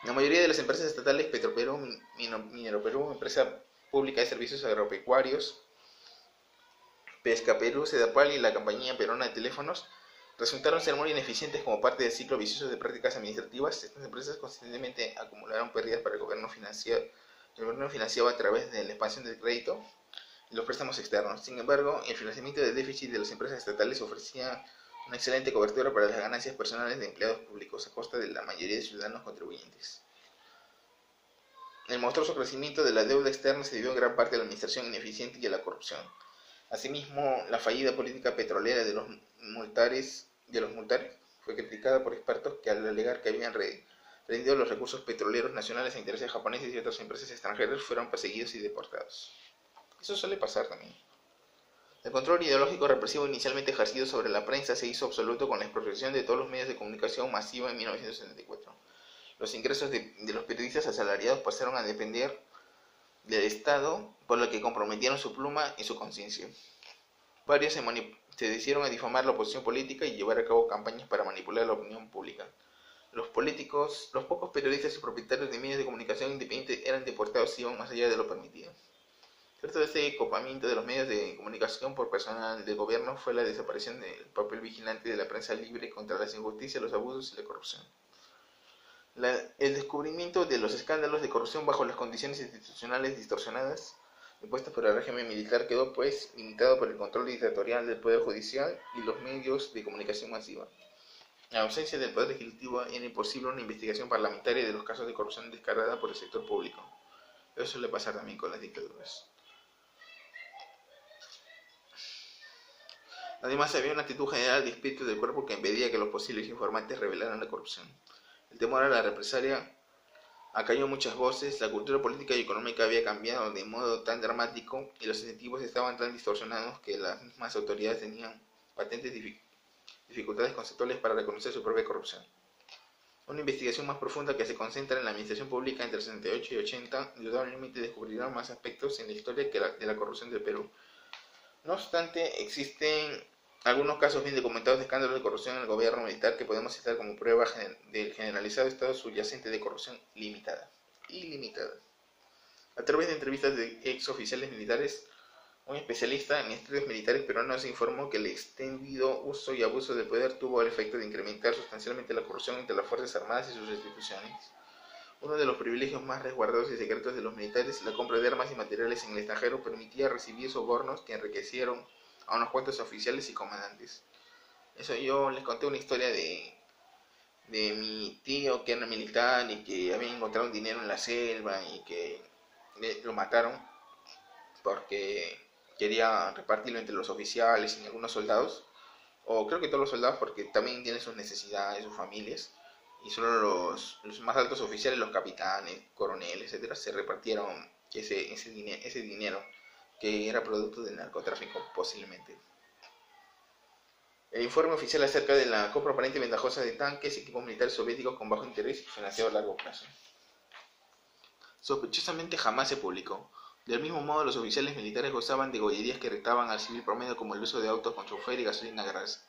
La mayoría de las empresas estatales, Petroperú, Mineroperú, Empresa Pública de Servicios Agropecuarios, Pescaperú, Sedapal y la Compañía Peruana de Teléfonos, resultaron ser muy ineficientes como parte del ciclo vicioso de prácticas administrativas. Estas empresas constantemente acumularon pérdidas para el gobierno financiero. El gobierno financiaba a través de la expansión del crédito y los préstamos externos. Sin embargo, el financiamiento del déficit de las empresas estatales ofrecía una excelente cobertura para las ganancias personales de empleados públicos a costa de la mayoría de ciudadanos contribuyentes. El monstruoso crecimiento de la deuda externa se debió en gran parte a la administración ineficiente y a la corrupción. Asimismo, la fallida política petrolera de los multares fue criticada por expertos que al alegar que habían rendido los recursos petroleros nacionales a intereses japoneses y otras empresas extranjeras fueron perseguidos y deportados. Eso suele pasar también. El control ideológico represivo inicialmente ejercido sobre la prensa se hizo absoluto con la expropiación de todos los medios de comunicación masiva en 1974. Los ingresos de los periodistas asalariados pasaron a depender del Estado, por lo que comprometieron su pluma y su conciencia. Varios se decidieron a difamar la oposición política y llevar a cabo campañas para manipular la opinión pública. Los pocos periodistas y propietarios de medios de comunicación independientes eran deportados y iban más allá de lo permitido. Cierto de este copamiento de los medios de comunicación por personal del gobierno fue la desaparición del papel vigilante de la prensa libre contra las injusticias, los abusos y la corrupción. El descubrimiento de los escándalos de corrupción bajo las condiciones institucionales distorsionadas impuestas por el régimen militar quedó pues limitado por el control dictatorial del poder judicial y los medios de comunicación masiva. En ausencia del poder legislativo era imposible una investigación parlamentaria de los casos de corrupción descarada por el sector público. Eso suele pasar también con las dictaduras. Además, había una actitud general de espíritu del cuerpo que impedía que los posibles informantes revelaran la corrupción. El temor a la represalia acalló muchas voces, la cultura política y económica había cambiado de modo tan dramático y los incentivos estaban tan distorsionados que las mismas autoridades tenían patentes dificultades conceptuales para reconocer su propia corrupción. Una investigación más profunda que se concentra en la administración pública entre 68 y 80 indudablemente descubrirá más aspectos en la historia de la corrupción del Perú. No obstante, existen algunos casos bien documentados de escándalos de corrupción en el gobierno militar que podemos citar como prueba del generalizado estado subyacente de corrupción ilimitada. A través de entrevistas de ex oficiales militares, un especialista en estudios militares peruanos informó que el extendido uso y abuso del poder tuvo el efecto de incrementar sustancialmente la corrupción entre las Fuerzas Armadas y sus instituciones. Uno de los privilegios más resguardados y secretos de los militares, la compra de armas y materiales en el extranjero, permitía recibir sobornos que enriquecieron a unos cuantos oficiales y comandantes. Eso yo les conté una historia de mi tío que era militar y que había encontrado un dinero en la selva y que lo mataron porque quería repartirlo entre los oficiales y algunos soldados, o creo que todos los soldados porque también tienen sus necesidades, sus familias, y solo los más altos oficiales, los capitanes, coroneles, etcétera, se repartieron ese dinero que era producto del narcotráfico posiblemente. El informe oficial acerca de la compra aparente y ventajosa de tanques y equipos militares soviéticos con bajo interés y financiado a largo plazo. Sospechosamente jamás se publicó. Del mismo modo, los oficiales militares gozaban de gollerías que retaban al civil promedio como el uso de autos con chofer y gasolina gratis.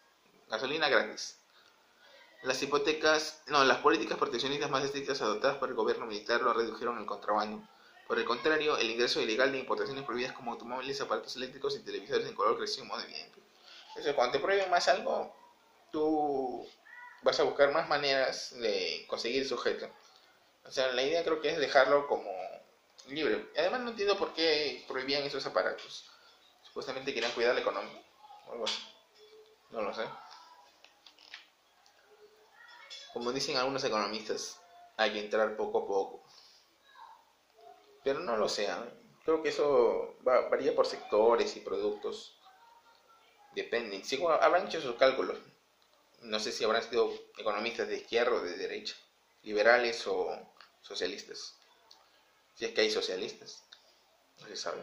Las políticas proteccionistas más estrictas adoptadas por el gobierno militar lo redujeron al contrabando. Por el contrario, el ingreso ilegal de importaciones prohibidas como automóviles, aparatos eléctricos y televisores en color creció en modo evidente. Entonces, cuando te prohíben más algo, tú vas a buscar más maneras de conseguir sujeto. O sea, la idea creo que es dejarlo como libre. Además, no entiendo por qué prohibían esos aparatos. Supuestamente querían cuidar la economía o algo así. No lo sé. Como dicen algunos economistas, hay que entrar poco a poco. Pero no lo sé. Creo que eso varía por sectores y productos. Depende. Sí, habrán hecho sus cálculos. No sé si habrán sido economistas de izquierda o de derecha, liberales o socialistas. Si es que hay socialistas, no se sabe.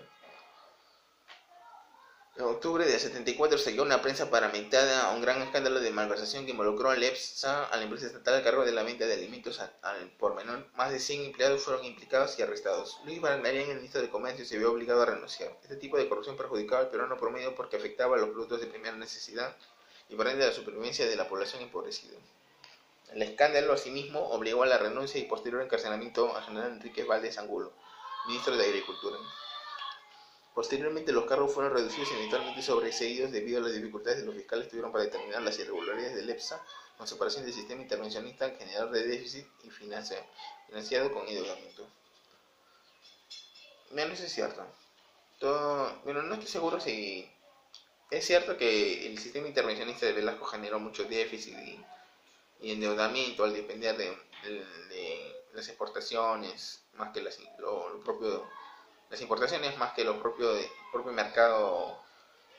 En octubre de 74 se dio una prensa paramentada a un gran escándalo de malversación que involucró a la EPSA, a la empresa estatal a cargo de la venta de alimentos al por menor. Más de 100 empleados fueron implicados y arrestados. Luis Barandarian, el ministro de Comercio, se vio obligado a renunciar. Este tipo de corrupción perjudicaba al peruano promedio porque afectaba a los productos de primera necesidad y por ende a la supervivencia de la población empobrecida. El escándalo, asimismo, obligó a la renuncia y posterior encarcelamiento al general Enrique Valdés Angulo, ministro de Agricultura. Posteriormente los cargos fueron reducidos y eventualmente sobreseídos debido a las dificultades de los fiscales tuvieron para determinar las irregularidades del EPSA con separación del sistema intervencionista, generador de déficit y financiado con endeudamiento. Bueno, eso es cierto. Bueno, no estoy seguro si es cierto que el sistema intervencionista de Velasco generó mucho déficit y endeudamiento al depender de las exportaciones más que lo propio. Las importaciones más que lo propio del propio mercado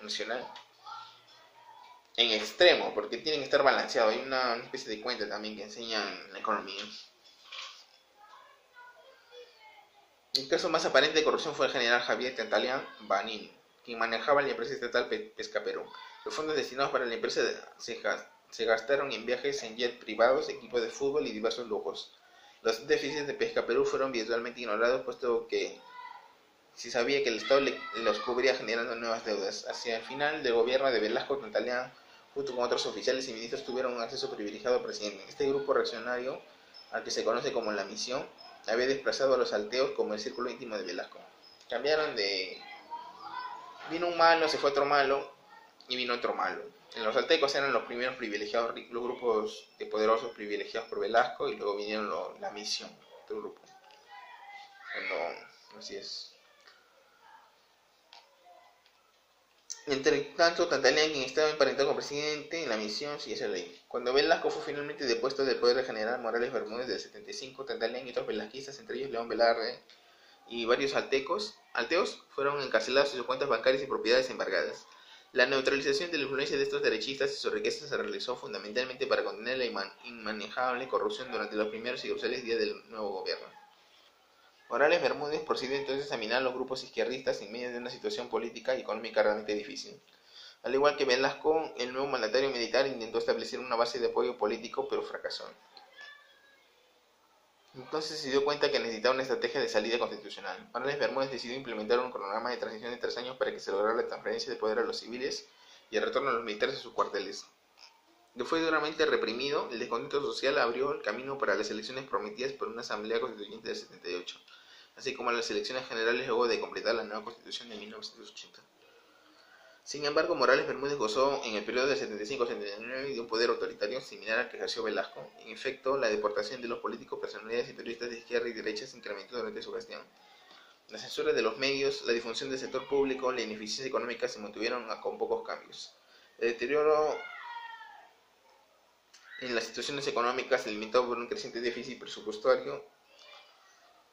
nacional. En extremo, porque tienen que estar balanceados. Hay una especie de cuenta también que enseñan la economía. El caso más aparente de corrupción fue el general Javier Tantalián Banín, quien manejaba la empresa estatal Pesca Perú. Los fondos destinados para la empresa se gastaron en viajes en jet privados, equipos de fútbol y diversos lujos. Los déficits de Pesca Perú fueron virtualmente ignorados, puesto que se sabía que el Estado los cubría generando nuevas deudas. Hacia el final del gobierno de Velasco, Tantaleán, junto con otros oficiales y ministros, tuvieron un acceso privilegiado al presidente. Este grupo reaccionario, al que se conoce como la Misión, había desplazado a los alteos como el círculo íntimo de Velasco. Cambiaron de... Vino un malo, se fue otro malo, y vino otro malo. En los altecos eran los primeros privilegiados, los grupos de poderosos privilegiados por Velasco, y luego vinieron la Misión, otro grupo. Bueno, así es. Entre tanto, Tantaleán, quien estaba emparentado con el presidente en la Misión, siguió esa ley. Cuando Velasco fue finalmente depuesto del poder del general Morales Bermúdez del 75, Tantaleán y otros velasquistas, entre ellos León Velarde y varios alteos, fueron encarcelados y sus cuentas bancarias y propiedades embargadas. La neutralización de la influencia de estos derechistas y sus riquezas se realizó fundamentalmente para contener la inmanejable corrupción durante los primeros y cruciales días del nuevo gobierno. Morales Bermúdez procedió entonces a minar los grupos izquierdistas en medio de una situación política y económica realmente difícil. Al igual que Velasco, el nuevo mandatario militar intentó establecer una base de apoyo político, pero fracasó. Entonces se dio cuenta que necesitaba una estrategia de salida constitucional. Morales Bermúdez decidió implementar un cronograma de transición de 3 años para que se lograra la transferencia de poder a los civiles y el retorno a los militares a sus cuarteles. Que fue duramente reprimido, el descontento social abrió el camino para las elecciones prometidas por una asamblea constituyente del 78, así como las elecciones generales luego de completar la nueva constitución de 1980. Sin embargo, Morales Bermúdez gozó en el periodo del 75-79 de un poder autoritario similar al que ejerció Velasco. En efecto, la deportación de los políticos, personalidades y periodistas de izquierda y derecha se incrementó durante su gestión. La censura de los medios, la difusión del sector público, la ineficiencia económica se mantuvieron con pocos cambios. El deterioro en las situaciones económicas, alimentado por un creciente déficit presupuestario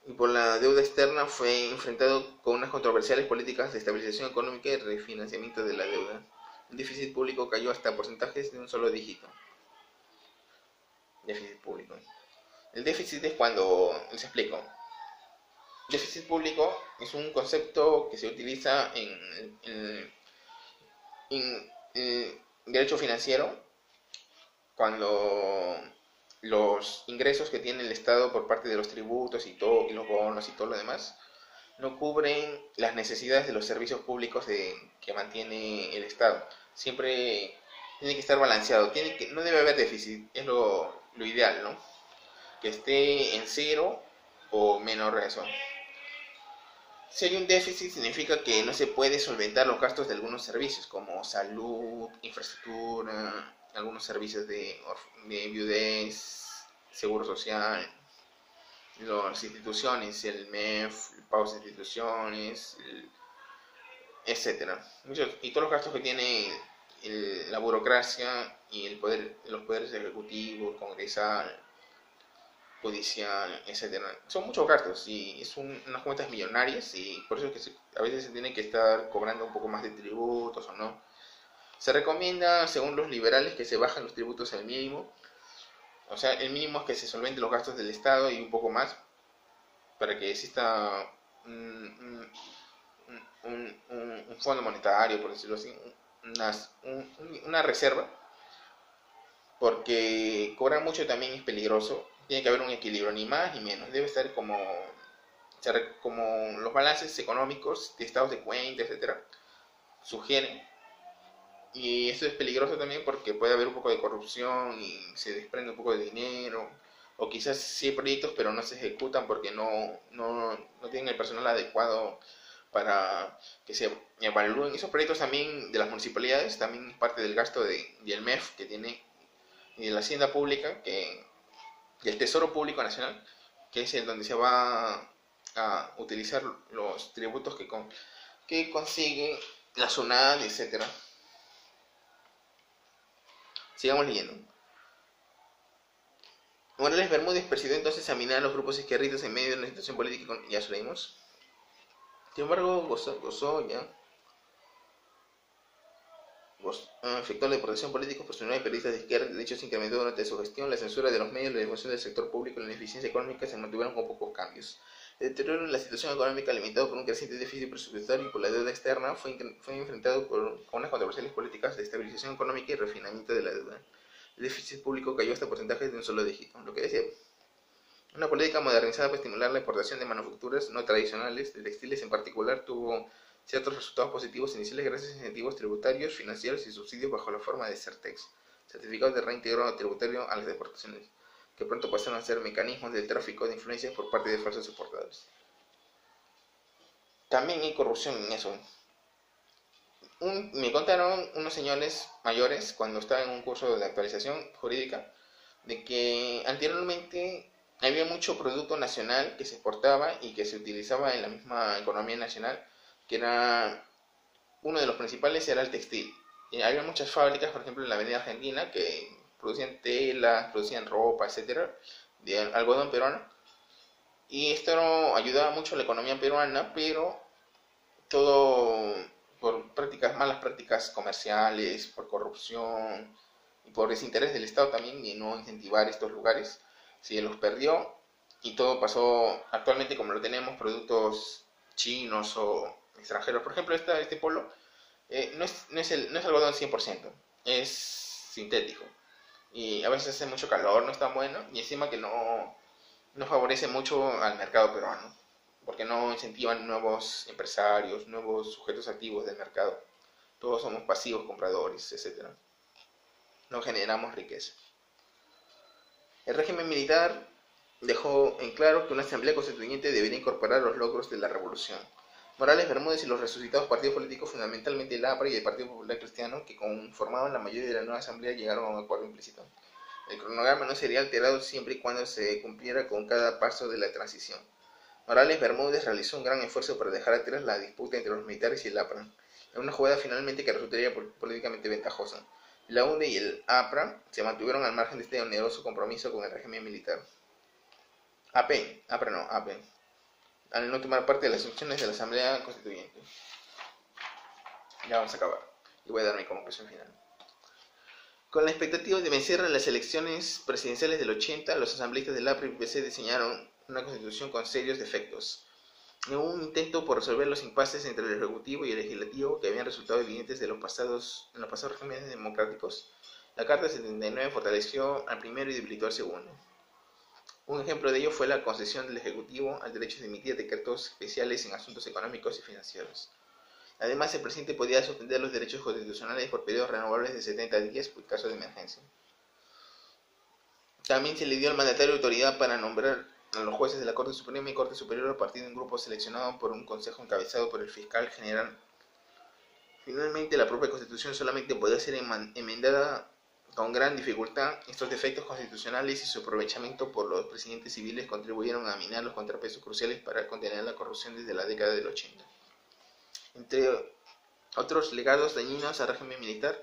y por la deuda externa, fue enfrentado con unas controversiales políticas de estabilización económica y refinanciamiento de la deuda. El déficit público cayó hasta porcentajes de un solo dígito. Déficit público. El déficit es cuando... Les explico. Déficit público es un concepto que se utiliza en derecho financiero cuando los ingresos que tiene el Estado por parte de los tributos y los bonos y todo lo demás no cubren las necesidades de los servicios públicos que mantiene el Estado. Siempre tiene que estar balanceado, no debe haber déficit, es lo ideal, ¿no? Que esté en cero o menor a eso. Si hay un déficit, significa que no se puede solventar los gastos de algunos servicios como salud, infraestructura, algunos servicios de viudez, seguro social, las instituciones, el MEF, el pago de instituciones, etcétera. Y todos los gastos que tiene la burocracia y los poderes ejecutivos, congresal, judicial, etcétera. Son muchos gastos y son unas cuentas millonarias, y por eso es que a veces se tiene que estar cobrando un poco más de tributos o no. Se recomienda, según los liberales, que se bajen los tributos al mínimo. O sea, el mínimo es que se solventen los gastos del Estado y un poco más, para que exista un fondo monetario, por decirlo así, una reserva, porque cobrar mucho también es peligroso. Tiene que haber un equilibrio, ni más ni menos. Debe estar como los balances económicos de estados de cuenta, etcétera, sugieren. Y esto es peligroso también porque puede haber un poco de corrupción y se desprende un poco de dinero. O quizás sí hay proyectos pero no se ejecutan porque no tienen el personal adecuado para que se evalúen. Esos proyectos también de las municipalidades, también es parte del gasto del MEF que tiene, y de la hacienda pública, y el Tesoro Público Nacional, que es el donde se va a utilizar los tributos que consigue la SUNAT, etcétera. Sigamos leyendo. Morales Bermúdez procedió entonces a minar a los grupos izquierdistas en medio de una situación política, ya lo leímos. Sin embargo, efectuó la deportación políticos, personales y periodistas de izquierda. De hecho, se incrementó durante su gestión. La censura de los medios, la difusión del sector público y la ineficiencia económica se mantuvieron con pocos cambios. El deterioro en la situación económica, alimentado por un creciente déficit presupuestario y por la deuda externa, fue enfrentado con unas controversiales políticas de estabilización económica y refinamiento de la deuda. El déficit público cayó hasta porcentajes de un solo dígito, lo que decía. Una política modernizada para estimular la importación de manufacturas no tradicionales, de textiles en particular, tuvo ciertos resultados positivos iniciales gracias a incentivos tributarios, financieros y subsidios bajo la forma de CERTEX, certificados de reintegro tributario a las exportaciones, que pronto pasaron a ser mecanismos del tráfico de influencias por parte de falsos exportadores. También hay corrupción en eso. Me contaron unos señores mayores cuando estaba en un curso de actualización jurídica de que anteriormente había mucho producto nacional que se exportaba y que se utilizaba en la misma economía nacional, que era uno de los principales era el textil. Y había muchas fábricas, por ejemplo en la avenida Argentina, que producían telas, producían ropa, etcétera, de algodón peruano. Y esto ayudaba mucho a la economía peruana, pero todo por malas prácticas comerciales, por corrupción y por desinterés del Estado también de no incentivar estos lugares, se los perdió y todo pasó actualmente como lo tenemos, productos chinos o extranjeros. Por ejemplo, este polo no es algodón 100%, es sintético y a veces hace mucho calor, no es tan bueno y encima que no favorece mucho al mercado peruano porque no incentivan nuevos empresarios, nuevos sujetos activos del mercado. Todos somos pasivos compradores, etcétera. No generamos riqueza. El régimen militar dejó en claro que una asamblea constituyente debería incorporar los logros de la revolución. Morales Bermúdez y los resucitados partidos políticos, fundamentalmente el APRA y el Partido Popular Cristiano, que conformaban la mayoría de la nueva asamblea, llegaron a un acuerdo implícito. El cronograma no sería alterado siempre y cuando se cumpliera con cada paso de la transición. Morales Bermúdez realizó un gran esfuerzo para dejar atrás la disputa entre los militares y el APRA, en una jugada finalmente que resultaría políticamente ventajosa. La UNE y el APRA se mantuvieron al margen de este oneroso compromiso con el régimen militar. AP, al no tomar parte de las funciones de la Asamblea Constituyente. Ya vamos a acabar, y voy a dar mi conclusión final. Con la expectativa de vencer en las elecciones presidenciales del 80, los asambleístas del APRA y PC diseñaron una constitución con serios defectos. En un intento por resolver los impases entre el Ejecutivo y el Legislativo que habían resultado evidentes en los pasados regímenes democráticos, la Carta 79 fortaleció al primero y debilitó al segundo. Un ejemplo de ello fue la concesión del Ejecutivo al derecho de emitir decretos especiales en asuntos económicos y financieros. Además, el presidente podía suspender los derechos constitucionales por periodos renovables de 70 días por caso de emergencia. También se le dio al mandatario autoridad para nombrar a los jueces de la Corte Suprema y Corte Superior a partir de un grupo seleccionado por un consejo encabezado por el fiscal general. Finalmente, la propia Constitución solamente podía ser enmendada con gran dificultad. Estos defectos constitucionales y su aprovechamiento por los presidentes civiles contribuyeron a minar los contrapesos cruciales para contener la corrupción desde la década del 80. Entre otros legados dañinos al régimen militar,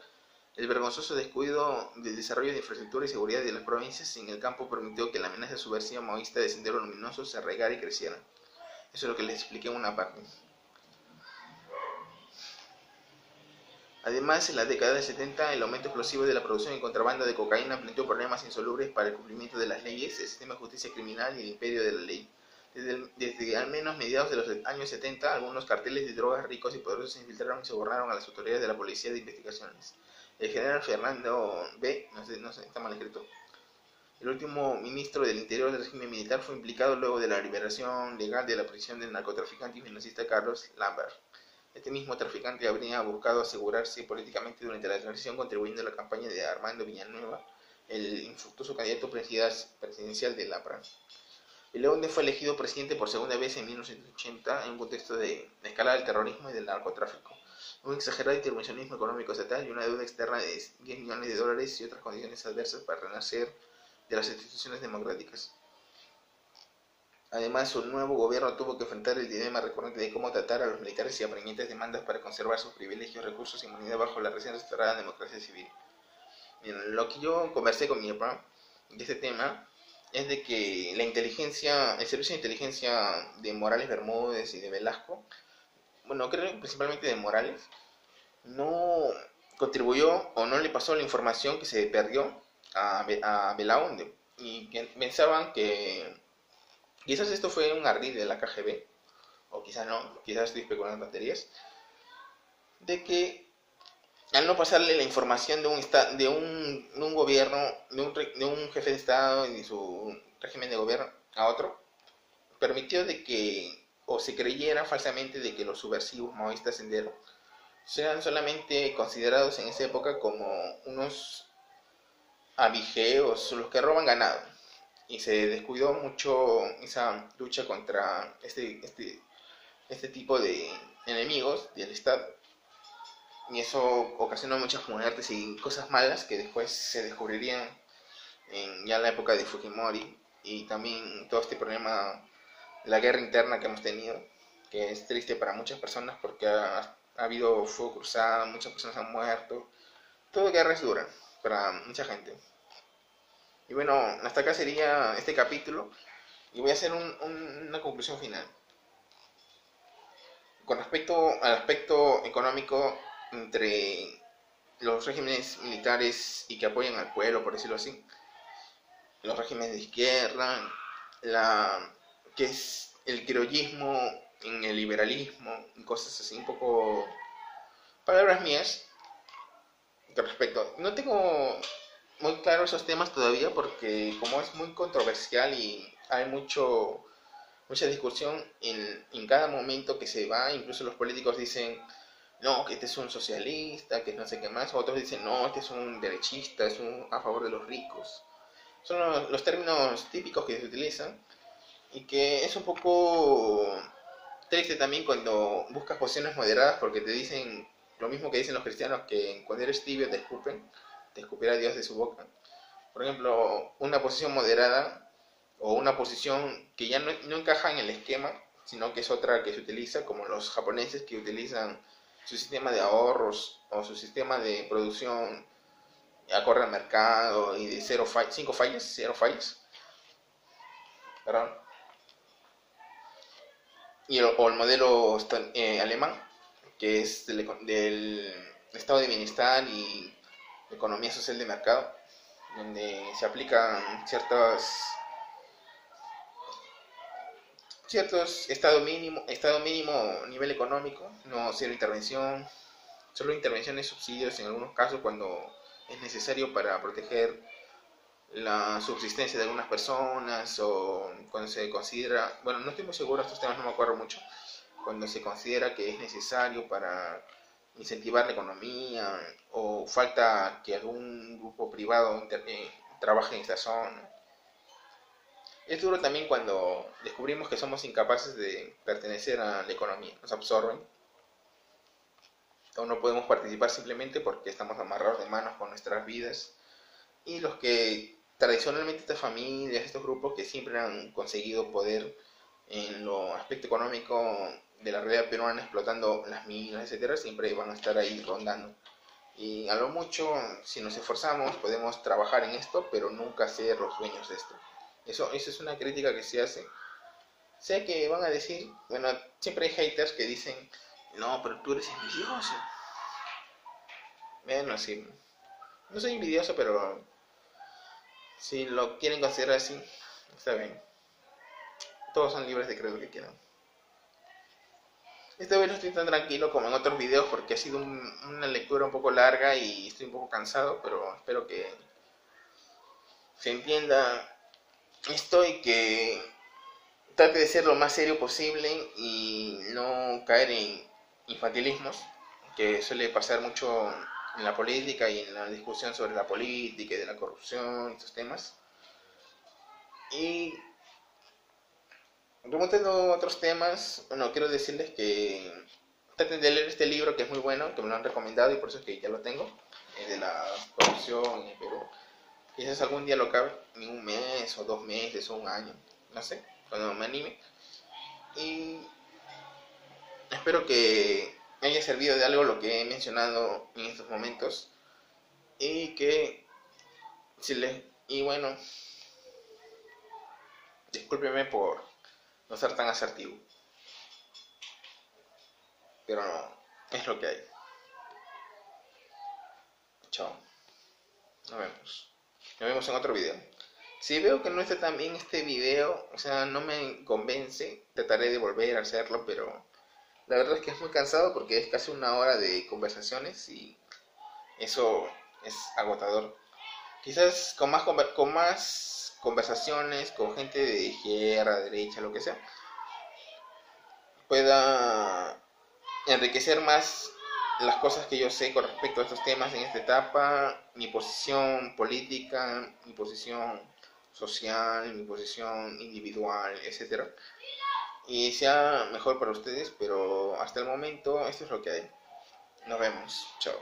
el vergonzoso descuido del desarrollo de infraestructura y seguridad de las provincias en el campo permitió que la amenaza subversiva maoísta de Sendero Luminoso se arraigara y creciera. Eso es lo que les expliqué en una parte. Además, en la década de 70, el aumento explosivo de la producción y contrabando de cocaína planteó problemas insolubles para el cumplimiento de las leyes, el sistema de justicia criminal y el imperio de la ley. Desde al menos mediados de los años 70, algunos carteles de drogas ricos y poderosos se infiltraron y sobornaron a las autoridades de la Policía de Investigaciones. El general Fernando B., no sé, está mal escrito, el último ministro del Interior del régimen militar, fue implicado luego de la liberación legal de la prisión del narcotraficante y financista Carlos Lambert. Este mismo traficante habría buscado asegurarse políticamente durante la transición, contribuyendo a la campaña de Armando Villanueva, el infructuoso candidato presidencial del APRA. Belaúnde fue elegido presidente por segunda vez en 1980 en un contexto de escalada del terrorismo y del narcotráfico, un exagerado intervencionismo económico estatal y una deuda externa de 10 millones de dólares y otras condiciones adversas para renacer de las instituciones democráticas. Además, su nuevo gobierno tuvo que enfrentar el dilema recurrente de cómo tratar a los militares y apremiantes demandas para conservar sus privilegios, recursos y inmunidad bajo la recién restaurada democracia civil. Bien, lo que yo conversé con mi papá de este tema es de que el servicio de inteligencia de Morales Bermúdez y de Velasco, bueno, creo principalmente de Morales, no contribuyó o no le pasó la información que se perdió a Belaúnde, y que pensaban que quizás esto fue un ardid de la KGB, o quizás no, quizás estoy especulando tonterías, de que al no pasarle la información de un gobierno, de un jefe de Estado y de su régimen de gobierno a otro, permitió de que, o se creyera falsamente de que los subversivos maoístas senderos sean solamente considerados en esa época como unos abigeos, los que roban ganado. Y se descuidó mucho esa lucha contra este tipo de enemigos del Estado. Y eso ocasionó muchas muertes y cosas malas que después se descubrirían en ya la época de Fujimori, y también todo este problema de la guerra interna que hemos tenido, que es triste para muchas personas porque ha habido fuego cruzado, muchas personas han muerto. Toda guerra es dura para mucha gente. Y bueno, hasta acá sería este capítulo y voy a hacer una conclusión final. Con respecto al aspecto económico, entre los regímenes militares y que apoyan al pueblo, por decirlo así, los regímenes de izquierda, que es el criollismo en el liberalismo y cosas así, un poco palabras mías que respecto. No tengo muy claro esos temas todavía porque como es muy controversial y hay mucha discusión en cada momento que se va, incluso los políticos dicen no, que este es un socialista, que no sé qué más, otros dicen no, este es un derechista, a favor de los ricos. Son los términos típicos que se utilizan y que es un poco triste también cuando buscas posiciones moderadas porque te dicen lo mismo que dicen los cristianos, que cuando eres tibio te escupirá Dios de su boca. Por ejemplo, una posición moderada o una posición que ya no encaja en el esquema, sino que es otra que se utiliza, como los japoneses que utilizan su sistema de ahorros o su sistema de producción acorde al mercado y de 5 fallas, 0 fallas, perdón. O el modelo alemán, que es del estado de bienestar y economía social de mercado, donde se aplican ciertos estado mínimo nivel económico, no cero intervención, solo intervenciones, subsidios en algunos casos cuando es necesario para proteger la subsistencia de algunas personas, o cuando se considera, bueno, no estoy muy seguro, estos temas no me acuerdo mucho, cuando se considera que es necesario para incentivar la economía o falta que algún grupo privado trabaje en esta zona. Es duro también cuando descubrimos que somos incapaces de pertenecer a la economía, nos absorben o no podemos participar simplemente porque estamos amarrados de manos con nuestras vidas. Y los que tradicionalmente estas familias, estos grupos que siempre han conseguido poder en lo aspecto económico de la realidad peruana, explotando las minas, etcétera, siempre van a estar ahí rondando. Y a lo mucho, si nos esforzamos, podemos trabajar en esto, pero nunca ser los dueños de esto. Eso es una crítica que se hace. Sé que van a decir, bueno, siempre hay haters que dicen, no, pero tú eres envidioso. Bueno, sí, no soy envidioso, pero si lo quieren considerar así, está bien. Todos son libres de creer lo que quieran. Esta vez no estoy tan tranquilo como en otros videos porque ha sido una lectura un poco larga y estoy un poco cansado, pero espero que se entienda esto y que trate de ser lo más serio posible y no caer en infantilismos, que suele pasar mucho en la política y en la discusión sobre la política y de la corrupción y estos temas. Y remontando a otros temas, bueno, quiero decirles que traten de leer este libro que es muy bueno, que me lo han recomendado y por eso es que ya lo tengo, de la corrupción en Perú. Quizás algún día lo acabe, en un mes o 2 meses o un año, no sé, cuando me anime. Y espero que haya servido de algo lo que he mencionado en estos momentos. Y que y bueno, discúlpeme por no ser tan asertivo, pero no, es lo que hay. Chao, nos vemos en otro video. Si veo que no está tan bien este video, o sea, no me convence, trataré de volver a hacerlo, pero la verdad es que es muy cansado porque es casi 1 hora de conversaciones y eso es agotador. quizás con más conversaciones con gente de izquierda, derecha, lo que sea, pueda enriquecer más las cosas que yo sé con respecto a estos temas en esta etapa, mi posición política, mi posición social, mi posición individual, etcétera, y sea mejor para ustedes, pero hasta el momento esto es lo que hay. Nos vemos, chao.